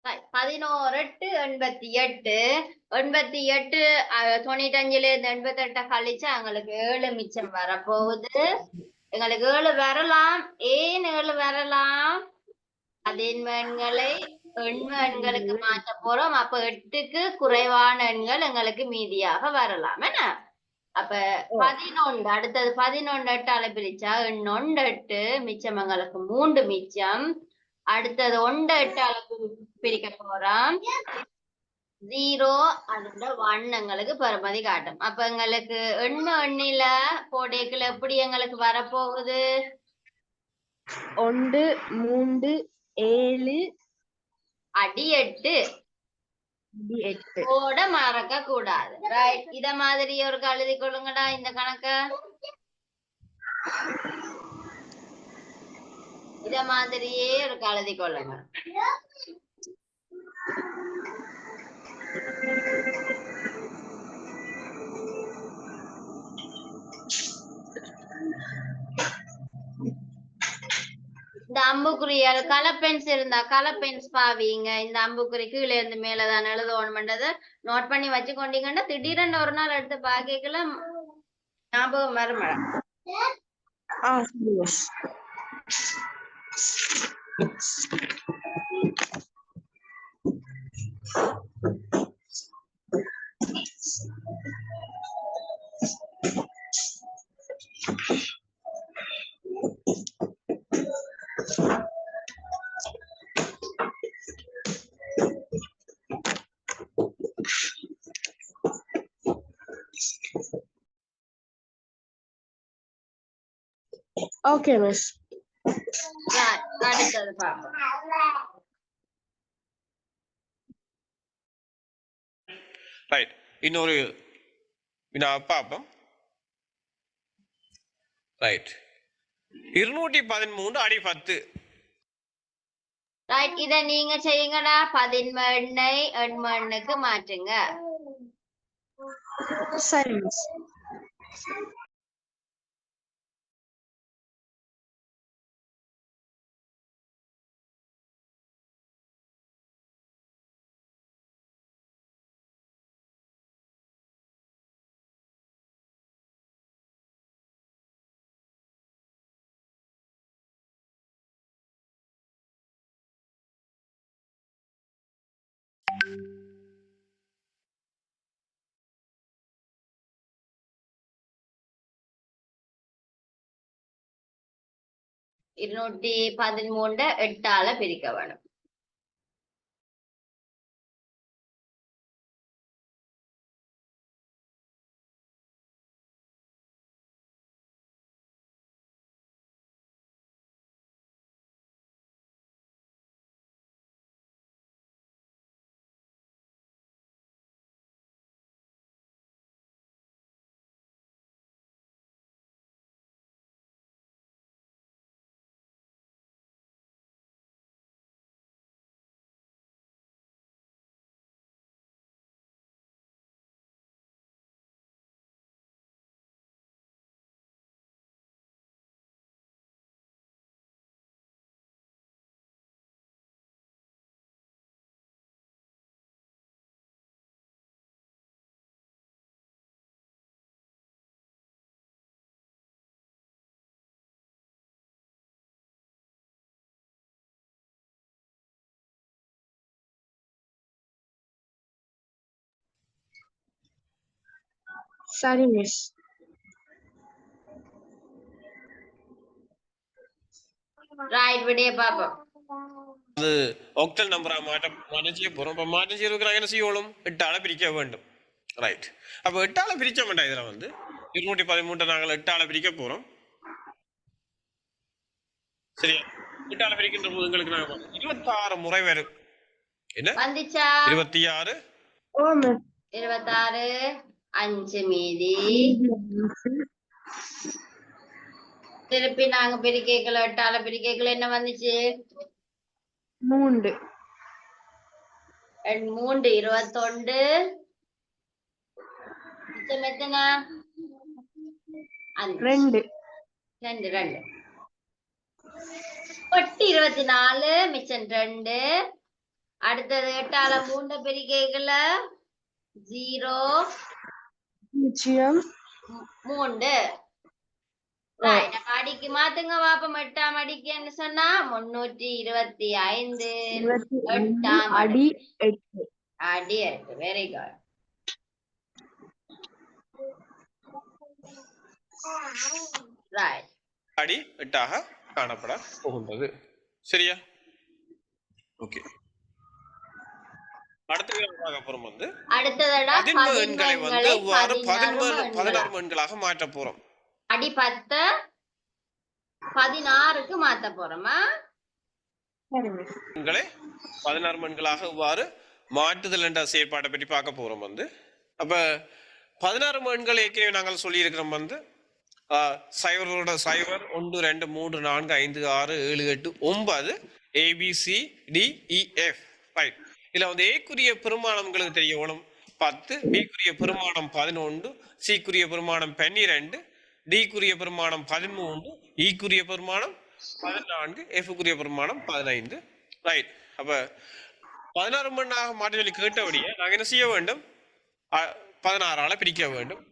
11 8 88 88 95ல இருந்து 88 கழிச்சா எங்களுக்கு 7 மிச்சம் வரப்போகுது. எங்களுக்கு 7 வரலாம். ஏன் 7 வரலாம்? அதிர்ம எண்களை எண்ம எண்களுக்கு மாற்ற போறோம். அப்ப 8க்கு குறைவான எண்கள் எங்களுக்கு மீதியாக வரலாம் என்ன? அப்ப 11 அடுத்தது 11 8ஆல பிரிச்சா 1 8 மிச்சம் எங்களுக்கு 3 மிச்சம். அடுத்தது 1 8ஆல பிரிக்க போறோம் 0 அதோட 1 எங்களுக்கு பெறுமதி காட்டும். அப்ப எங்களுக்கு எண்ம எண்ணில கோடைக்குள்ள எப்படி எங்களுக்கு வரப்போகுது? 1 3 7 அடி 8 ஓட மறக்க கூடாது. ரைட், இத மாதிரி ஒரு எழுதி கொள்ளுங்கடா இந்த கணக்க. இத மாதிரியே ஒரு எழுதி கொள்ளுங்க. இந்த அம்புக்குறியால் கலர் பென்ஸ் இருந்தா கலர் பென்ஸ் பாவீங்க. இந்த அம்புக்குறி கீழே இருந்து மேலதான் எழுதணும்ன்றத நோட் பண்ணி வச்சு கொண்டீங்கன்னா திடீரென்னு ஒரு நாள் எடுத்து பாக்கலாம் ஞாபகம் வரும் மேடம். Okay, miss. அடுத்தது பாப்போம். ரைட், இன்னொரு பாப்போம். ரைட், 213 அடி 10. ரைட், இத நீங்க செய்யுங்கடா. 11 எண்ணை எண்ம எண்ணுக்கு மாற்றுங்க. சரி மிஸ். இருநூற்றி 13 8ஆல பிரிக்க வேணும். சரி மிஸ். ரைட், விடைய பாப்போம். அது ஆக்டல் நம்பரா மாற்றம் செய்ய போறோம். அப்ப மாற்றம் செய்யறதுக்கு நாங்க என்ன செய்யணும்? 8ஆல பிரிக்க வேண்டும். ரைட், அப்ப 8ஆல பிரிக்க வேண்டாம். இதுல 213 நாங்கள் 8ஆல பிரிக்க போறோம். சரியா? 8ஆல பிரிக்கின்ற போது உங்களுக்கு நாங்க 26 முறை வரும். என்ன வந்துச்சா? 26 26 5 மீதி. திருப்பி நாங்க பிரிக்கைகளை 8ஆல பிரிக்கைகளை என்ன வந்துச்சு? 3 3 21. மிச்சம் எத்தனை? 2 2 2 8 24 மிச்சம் 2. அடுத்தது 8ஆல 3 பெருக்கைகள்ல 0 பூஜ்ஜியம் 3. ரைட். அப்ப அடிக்கு மாத்துங்க பாப்போம். 8ஆம் அடிக்குன்னு சொன்னா 325 25 8ஆம் அடி அடுக்கு 8. அடி 8. Very good. ரைட். அடி 8ஆக காணப்பட போகின்றது. சரியா? ஓகே. அடுத்த பார்க்க போறோம் வந்து அடுத்ததடா பதின்ம எண்களை வந்து பதின்மங்களை எவ்வாறு 16 16 எண்களாக மாற்ற போறோம். அடி 10 16க்கு மாத்த போறோமா? சரி மிஸ். எண்களை 16 எண்களாக எவ்வாறு மாற்றுதல் என்ற செயற்பாட்டை பற்றி பார்க்க போறோம் வந்து. அப்ப 16 எண்கள் ஏற்கனவே நாங்கள் சொல்லி இருக்கிறோம் வந்து சைவரோட சைவர் 1 2 3 4 5 6 7 8 9 ABCDEF. ரைட். இதுல வந்து ஏக்குரிய பெருமானங்களுக்கு தெரிய வேணும் 10, பிக்குரிய பெருமானம் 11, சிக்குரிய பெருமானம் 12, டிக்குரிய பெருமானம் 13, ஈக்குரிய பெருமானம் 14, எஃப்குரிய பெருமானம் 15. ரைட். அப்ப 16 மண்ணாக மாற்றி சொல்லி கேட்டபடியே நாங்கள் என்ன செய்ய வேண்டும்? 16ஆல பிரிக்க வேண்டும்.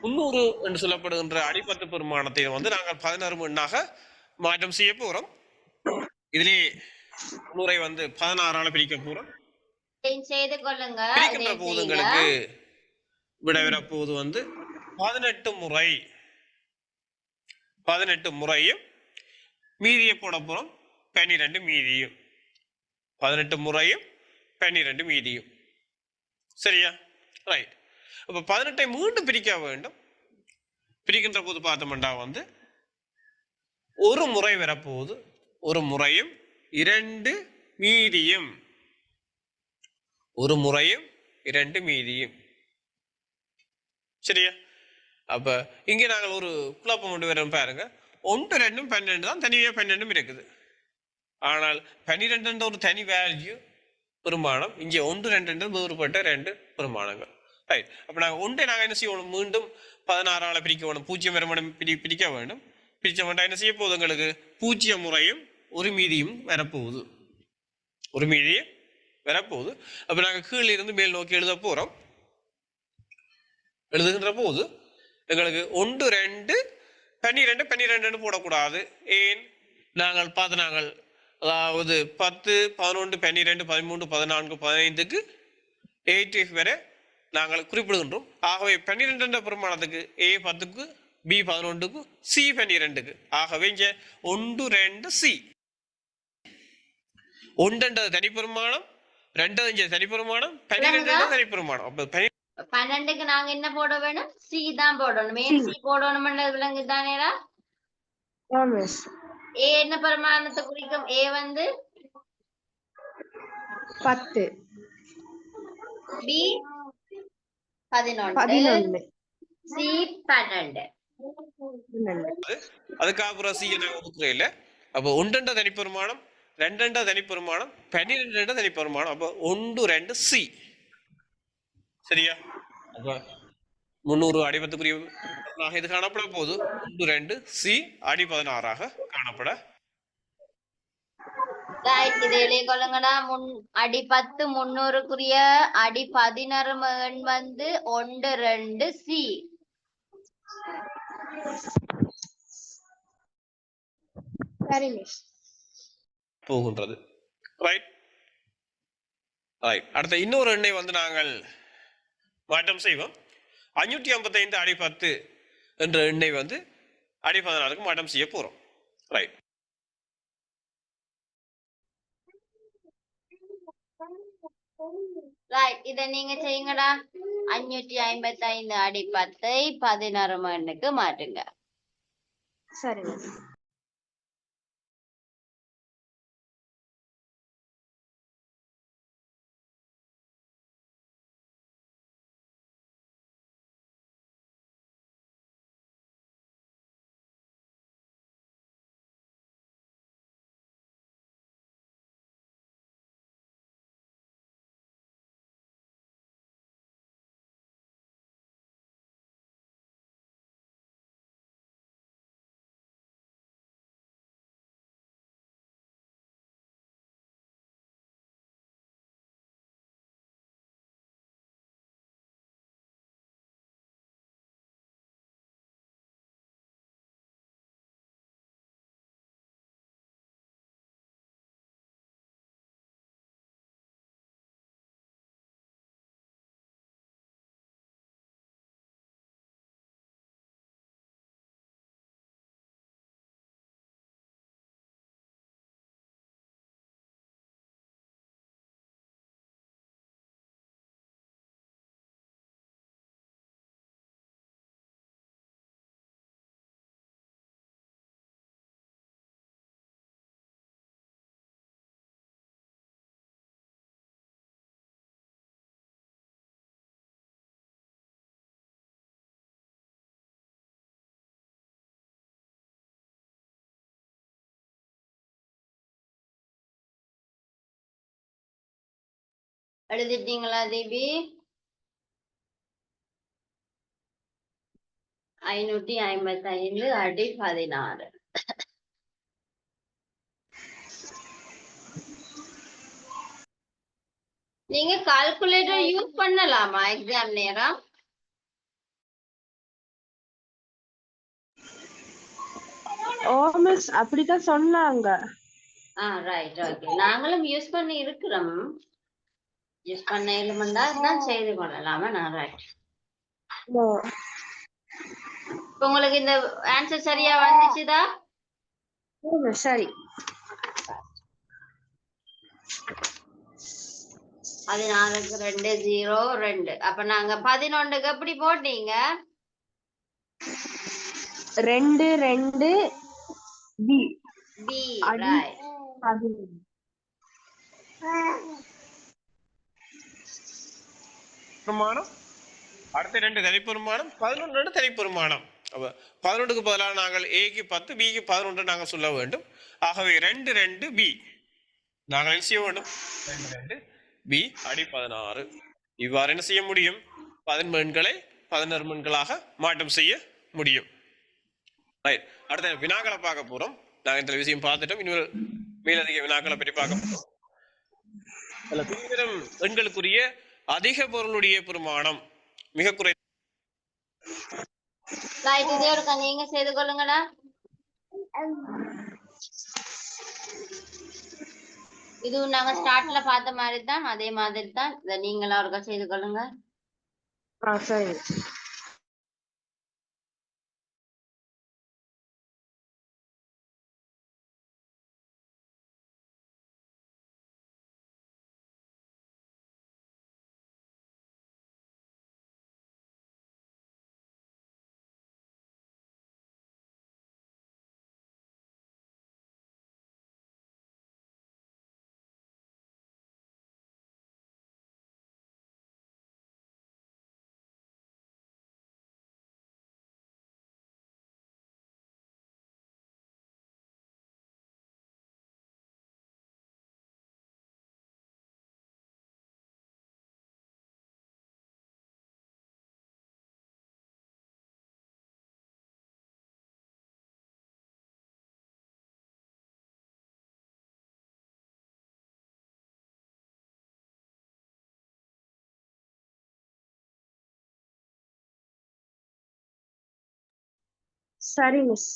300 என்று சொல்லப்படுகின்ற அடிப்பத்து பெருமானத்தை வந்து நாங்கள் 16 எண்ணாக மாற்றம் செய்ய போறோம். இதிலே 300 வந்து 16ஆல பிரிக்க போறோம். செய்து கொள்ளுங்க. பிரிக்கின்ற போது எங்களுக்கு விட போது வந்து 18 முறை 18 முறையும் மீதியை போட போறோம் 12 மீதியும் 18 முறையும் 12 மீதியும். சரியா? ரைட். அப்ப 18ஐ மீண்டும் பிரிக்க வேண்டும். பிரிக்கின்ற போது பார்த்தோம்டா வந்து ஒரு முறை வரப்போகுது, ஒரு முறையும் 2 மீதியும், ஒரு முறையும் 2 மீதியும். சரியா? அப்ப இங்க நாங்கள் ஒரு குழப்பம் கொண்டு வரோம் பாருங்க. 1 2 12 தான், தனியா 12 இருக்குது. ஆனால் 12 ஒரு தனி வேல்யூ பெருமானம், இங்கே 1 2 வேறுபட்ட 2 பெருமானங்கள். ரைட். அப்ப நாங்கள் ஒன்றை நாங்கள் என்ன செய்யணும்? மீண்டும் 16ஆல பிரிக்க வேணும். 0 வருமானம் பிரிக்க வேண்டும். பிரிச்ச வேண்டாம் என்ன செய்ய போகுது? எங்களுக்கு 0 முறையும் ஒரு மீதியும் வரப்போகுது, ஒரு மீதியும் வரப்போகுது. அப்ப நாங்கள் கீழே இருந்து மேல் நோக்கி எழுத போறோம். எழுதுகின்ற போது எங்களுக்கு 1 2 12 12 போடக்கூடாது. ஏன்? நாங்கள் அதாவது 10 11 12 13 14 15க்கு 8 வரை நாங்கள் குறிப்பிடுகின்றோம். ஆகவே 12 பெருமானத்துக்கு A 10க்கு, B 11க்கு, C 12க்கு. ஆகவே இங்கே 1 2 C. 1 தனி பெருமானம், 2 இங்கே தனி பெருமானம், 12 தனி பெருமானம். அப்ப 12க்கு நாங்க என்ன போட வேணும்? சி தான் போடணும். ஏன் சி போடணும்? விலங்கு தானேடா. ஏ என்ன பெருமானத்தை குறிக்கும்? ஏ வந்து 10, பி 11, சி 12. அதுக்காக அப்புறம் சி என்ன ஒதுக்குறே இல்ல. அப்ப 1 தனி பெருமானம், 2 தனி பெருமானம், 12 தனி பெருமானம். அப்ப 1 2 சி. சரியா? அப்ப 300 அடிபத்துக்குரிய இது காணப்பட போது 1 2 சி அடி 16ஆக காணப்பட. இது எழுதி கொள்ளுங்கடா. அடி 10 300க்குரிய அடி 16 எண் வந்து 1 2 சி. சரி மிஸ். போகின்றது. ரைட். ரைட். அடுத்த இன்னொரு எண்ணை வந்து நாங்கள் மாற்றம் செய்வோம். 555 அடி 10 என்ற எண்ணை வந்து அடி 16க்கு மாற்றம் செய்ய போறோம். ரைட். ரைட். இத நீங்க செய்யுங்கடா. 555 அடி 10ஐ 16 எண்ணுக்கு மாற்றுங்க. சரி மிஸ். எழுதிட்டீங்களா தீபி? 555 அடி 16. நீங்க கால்குலேட்டர் யூஸ் பண்ணலாமா எக்ஸாம் நேரம்? ஓ மிஸ் அப்படிதான் சொன்னாங்க. Right, okay. நாங்களும் யூஸ் பண்ணி இருக்கிறோம். யூஸ் பண்ண இல்லமெண்டா தான் செய்து கொள்ளலாமா? நான் ரைட். ஓ இப்ப உங்களுக்கு இந்த ஆன்சர் சரியா வந்துச்சுதா? மிஸ் சரி. 16க்கு 2 0 2. அப்ப நாங்க 11க்கு எப்படி போட்டீங்க? 2 2 பி பி, அடி ரைட். 11. பெருமானம் அடுத்த 2 தனிப்பெருமானம் 11 தனிப்பெருமானம். அப்ப 11க்கு பதிலாக நாங்கள் ஏக்கு 10 பிக்கு 11 நாங்கள் சொல்ல வேண்டும். ஆகவே 2 2 பி நாங்கள் என்ன செய்ய வேண்டும்? 2 2 பி அடி 16. இவ்வாறு என்ன செய்ய முடியும்? 11 எண்களை 11 எண்களாக மாற்றம் செய்ய முடியும். அடுத்த வினாக்களை பார்க்க போறோம். நாங்கள் இந்த விஷயம் பார்த்துட்டோம். இன்னொரு மேலதிக வினாக்களை பற்றி பார்க்க போறோம். பின்வரும் எண்களுக்குரிய அதிக பொருளுடைய பெருமானம் மிக குறை. ரைட், இதே ஒருக்கா நீங்க செய்து கொள்ளுங்கடா. இது நாங்க ஸ்டார்ட்ல பார்த்த மாதிரி தான், அதே மாதிரி தான். இதை நீங்களா ஒருக்கா செய்து கொள்ளுங்க. சரி. சரி மிஸ்.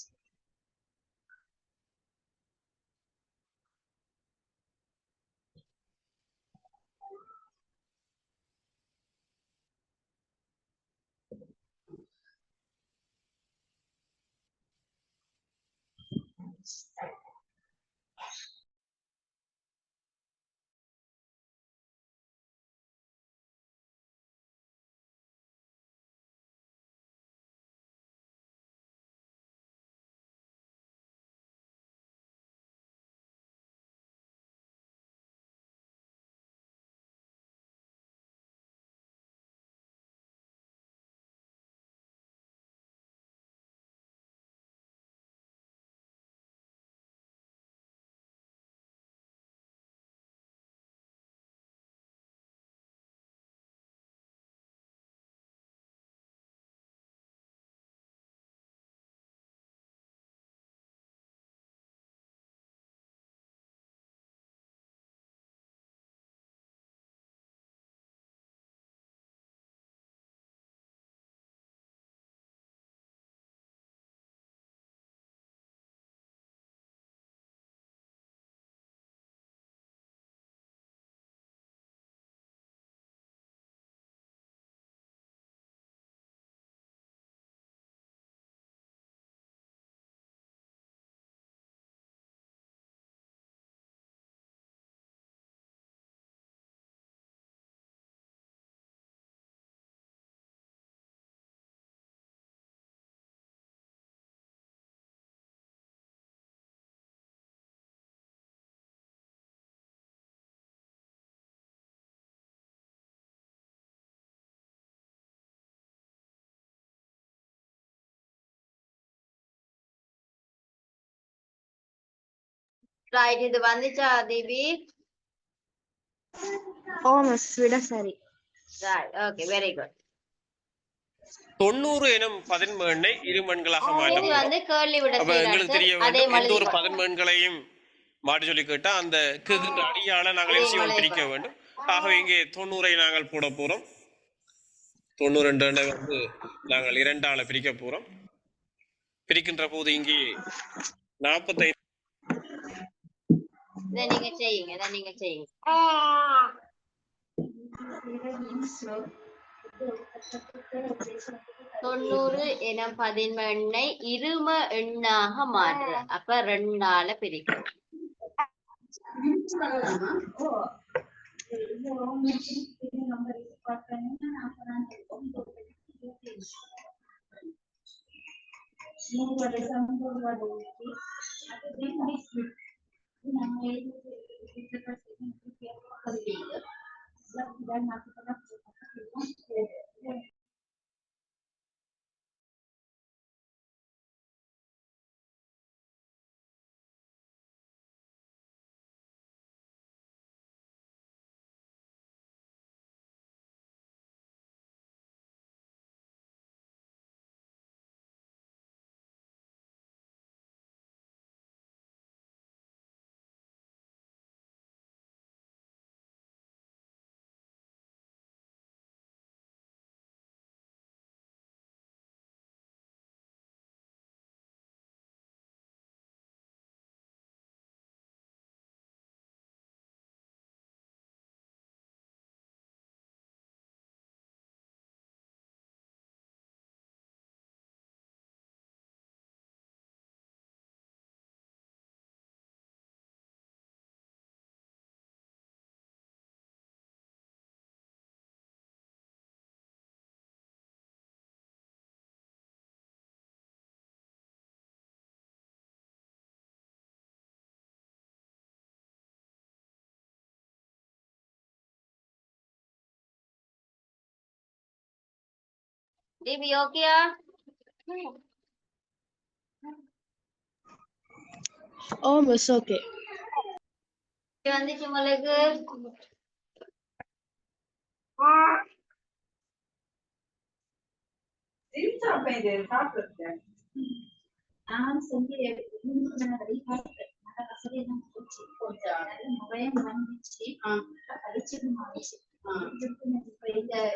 ரைட், இது வந்துச்சா தீபி? ஓ மிஸ் விட சரி. Okay very good. 90 எனும் பதின்ம இருமண்களாக மாற்ற இது போறோம். வந்து கேள்வி விட அப்ப எங்களுக்கு தெரிய அதே வேண்டும் எந்த ஒரு மாதிரி பதின்மங்களையும் மாற்றி சொல்லி கேட்டா அந்த அடியால நாங்கள் எல்சியம் பிரிக்க வேண்டும். ஆகவே இங்கே 90 நாங்கள் போட போறோம். 92 வந்து நாங்கள் 2ஆல பிரிக்க போறோம். பிரிக்கின்ற போது இங்கே 45 இதை நீங்க செய்யுங்க. 90 எனும் பதின்ம எண்ணை இரும எண்ணாக மாற்று. அப்ப 2ஆல பிரிக்கணும். டிபி ஓகேயா? ஓ மிஸ் ஓகே. வந்துச்சு உங்களுக்கு?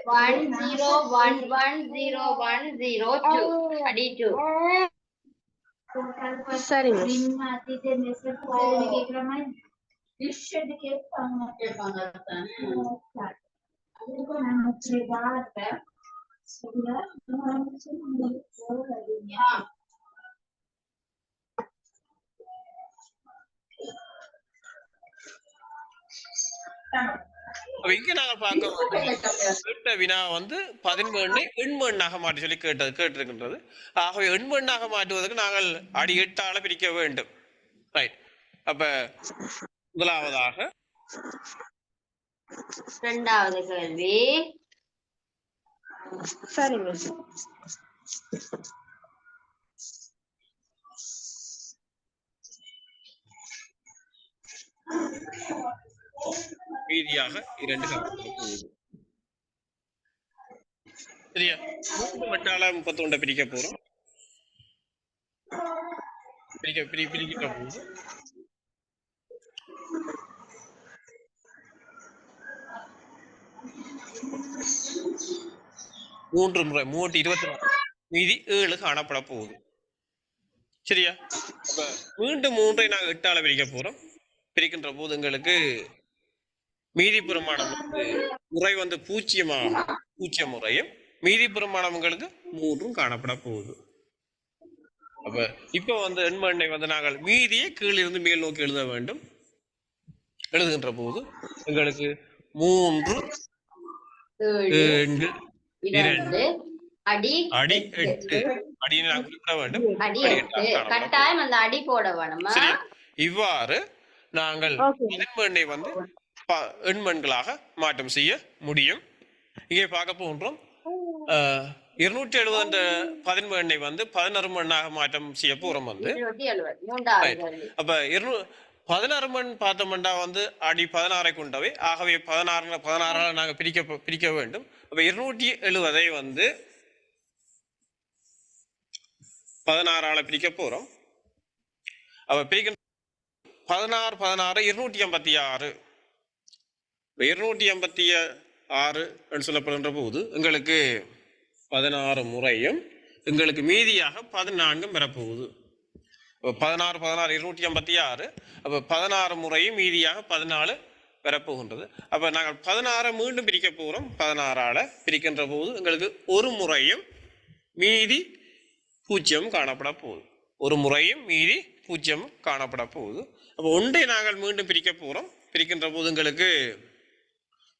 One zero one one zero one zero two. Adi two. சரி மிஸ். இங்க நாங்கள் பார்க்க கேட்ட வினா வந்து பதின்ம எண்மண்ணாக மாற்றி சொல்லி கேட்டிருக்கின்றது. ஆகவே எண்மண்ணாக மாற்றுவதற்கு நாங்கள் அடி 8ஆல பிரிக்க வேண்டும். ரைட். அப்ப முதலாவதாக இரண்டாவது கேள்வி. சரி மிஸ். மீதியாக 2 காணப்படுகிறது. சரியா? 3 31 பிரிக்க போறோம். பிரிக்கின்ற போது 3 முறை 24 மீதி 7 காணப்பட போகுது. சரியா? அப்ப மீண்டும் 3 நாங்கள் 8ஆல பிரிக்க போறோம். பிரிக்கின்ற போது எங்களுக்கு மீதி பெருமானம் முறை வந்து 0 முறையும் மீதி பெருமானங்களுக்கு 3 காணப்பட போகுது. அப்ப இப்ப வந்து எண்மண்ணை வந்து நாங்கள் மீதியை கீழிருந்து மேல் நோக்கி எழுத வேண்டும். எழுதுகின்ற போது எங்களுக்கு 3 7 2 அடி 8 அடியை நாங்கள் குறிப்பிட வேண்டும். அடி 8 கட்டாயம் அந்த அடி போட வேணும். இவ்வாறு நாங்கள் எண்மண்ணை வந்து எண்மண்களாக மாற்றம் செய்ய முடியும். இங்கே பார்க்க போன்றோம் 270 என்ற பதின்ம எண்ணை வந்து 16 எண்ணாக மாற்றம் செய்ய போறோம் வந்து. அப்ப 16 மண் பார்த்தோம்னா வந்து அடி 16 கொண்டவை. ஆகவே 16 நாங்க பிரிக்க வேண்டும். அப்ப 270 வந்து 16 பிரிக்க போறோம். அப்ப பிரிக்க 16 286. 286 சொல்லப்படுகின்ற போது எங்களுக்கு 16 முறையும் எங்களுக்கு மீதியாக 14 பெறப்போகுது. 16 286. அப்ப 16 முறையும் மீதியாக 14 பெறப்போகின்றது. அப்ப நாங்கள் 16 மீண்டும் பிரிக்க போறோம். 16 பிரிக்கின்ற போது எங்களுக்கு ஒரு முறையும் மீதி 0 காணப்பட போகுது. ஒரு முறையும் மீதி 0 காணப்பட போகுது. அப்ப ஒன்றை நாங்கள் மீண்டும் பிரிக்க போறோம். பிரிக்கின்ற போது எங்களுக்கு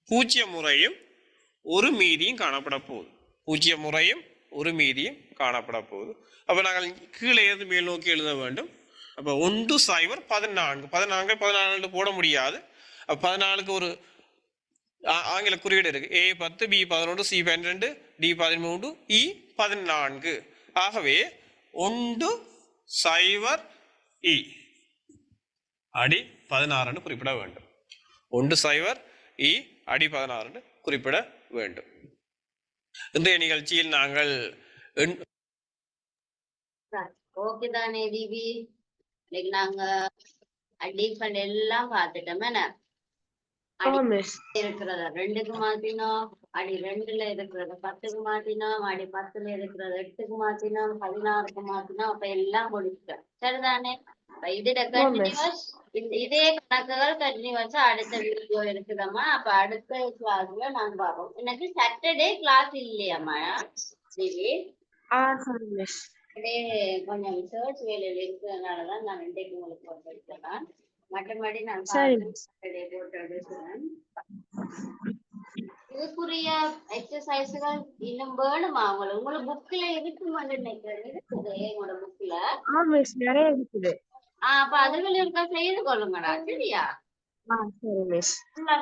0 முறையும் ஒரு மீதியும் காணப்பட போகுது. 0 முறையும் ஒரு மீதியும் காணப்பட போகுது. அப்ப நாங்கள் கீழே இருந்து மேல் நோக்கி எழுத வேண்டும். அப்ப 1 0 14 14 போட முடியாது. அப்ப 14க்கு ஒரு ஆங்கில குறியீடு இருக்கு. A10 B11 C12 D13 E14. ஆகவே 1 0 E அடி 16 குறிப்பிட வேண்டும். 1 0 E அடி 16 குறிப்பிட வேண்டும். இன்றைய நிகழ்ச்சியில் நாங்கள் ஓகே தானே தீபி? இன்னைக்கு நாங்க அடிகள் எல்லாம் பார்த்துட்டோம். என்ன Oh, miss. இருக்கிறத 2க்கு மாத்தினோம், அடி 2ல இருக்கிறத 10க்கு மாத்தினோம், அடி 10ல இருக்கிறத 8க்கு மாத்தினோம், 16க்கு மாத்தினோம். அப்ப எல்லாம் முடிச்சிட்டோம். சரிதானே? இதுல கண்டினியூஸ் இதே கணக்குகள் கண்டினியூஸா அடுத்த வீடியோ இருக்குதம்மா. அப்ப அடுத்த கிளாஸ்ல நாங்க பார்ப்போம். எனக்கு சாட்டர்டே கிளாஸ் இல்லையாம்மா தீபி? Sorry, miss. கொஞ்சம் ரிசர்ச் வேலையில இருக்கிறதுனாலதான் நான் இன்றைக்கு உங்களுக்கு போட்டுருக்கேன். மற்றபடி நான் சரி. போட்டு இதுக்குரிய எக்ஸசைஸ்கள் இன்னும் வேணுமா உங்களுக்கு புக்ல இருக்குமான்னு நினைக்கிறேன். இருக்குது உங்களோட புக்ல. miss. நிறைய இருக்குது. அப்ப அதுகள் இருக்கா செய்து கொள்ளுங்கடா. சரியா? சரி, miss.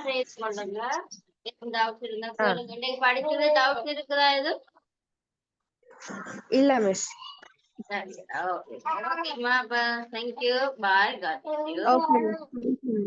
செய்து கொள்ளுங்க. டவுட்ஸ் இருந்தா சொல்லுங்க. இன்னைக்கு படிக்கிறது டவுட்ஸ் இருக்குதா எதுவும்? இல்ல, miss. Okay. Okay, ma. Thank you. Bye. God bless you. Okay, miss. Thank you.